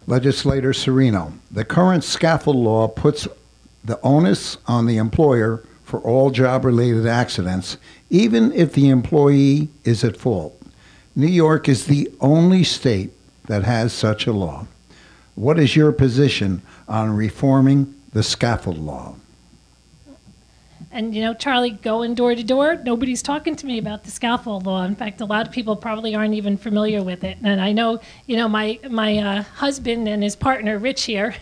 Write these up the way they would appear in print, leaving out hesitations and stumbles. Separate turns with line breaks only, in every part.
Legislator Serino, the current scaffold law puts the onus on the employer for all job-related accidents, even if the employee is at fault. New York is the only state that has such a law. What is your position on reforming the scaffold law?
And, you know, Charlie, going door to door, nobody's talking to me about the scaffold law. In fact, a lot of people probably aren't even familiar with it. And I know, you know, my husband and his partner, Rich here,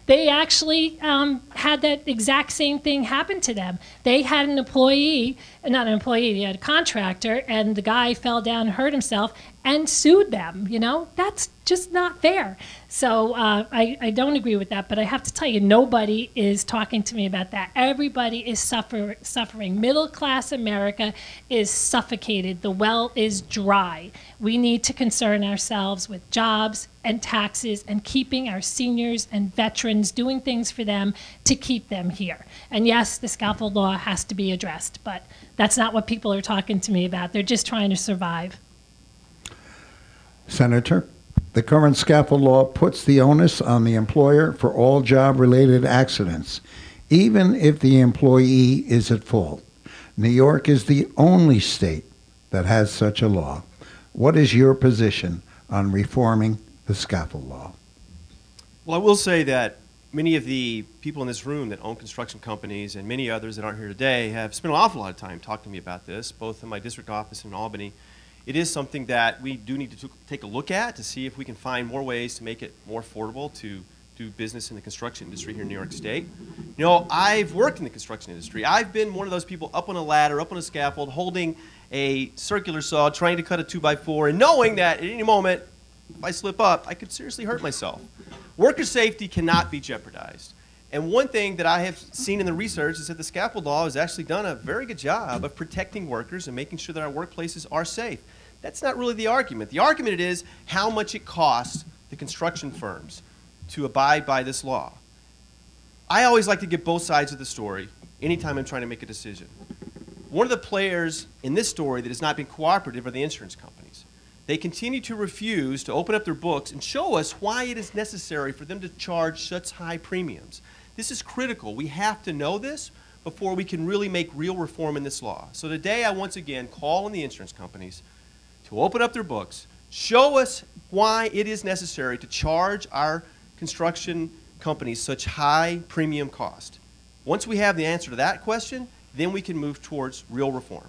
they actually had that exact same thing happen to them. They had an employee, not an employee, they had a contractor, and the guy fell down and hurt himself and sued them. You know, that's just not fair. So I don't agree with that, but I have to tell you, nobody is talking to me about that. Everybody is suffering. Middle-class America is suffocated. The well is dry. We need to concern ourselves with jobs and taxes and keeping our seniors and veterans, doing things for them to keep them here. And yes, the scaffold law has to be addressed, but that's not what people are talking to me about. They're just trying to survive.
Senator, the current scaffold law puts the onus on the employer for all job-related accidents, even if the employee is at fault. New York is the only state that has such a law. What is your position on reforming the scaffold law?
Well, I will say that many of the people in this room that own construction companies and many others that aren't here today have spent an awful lot of time talking to me about this, both in my district office in Albany. It is something that we do need to take a look at to see if we can find more ways to make it more affordable to do business in the construction industry here in New York State. You know, I've worked in the construction industry. I've been one of those people up on a ladder, up on a scaffold, holding a circular saw, trying to cut a 2x4, and knowing that at any moment, if I slip up, I could seriously hurt myself. Worker safety cannot be jeopardized. And one thing that I have seen in the research is that the scaffold law has actually done a very good job of protecting workers and making sure that our workplaces are safe. That's not really the argument. The argument is how much it costs the construction firms to abide by this law. I always like to get both sides of the story anytime I'm trying to make a decision. One of the players in this story that has not been cooperative are the insurance companies. They continue to refuse to open up their books and show us why it is necessary for them to charge such high premiums. This is critical. We have to know this before we can really make real reform in this law. So today I once again call on the insurance companies to open up their books, show us why it is necessary to charge our construction companies such high premium cost. Once we have the answer to that question, then we can move towards real reform.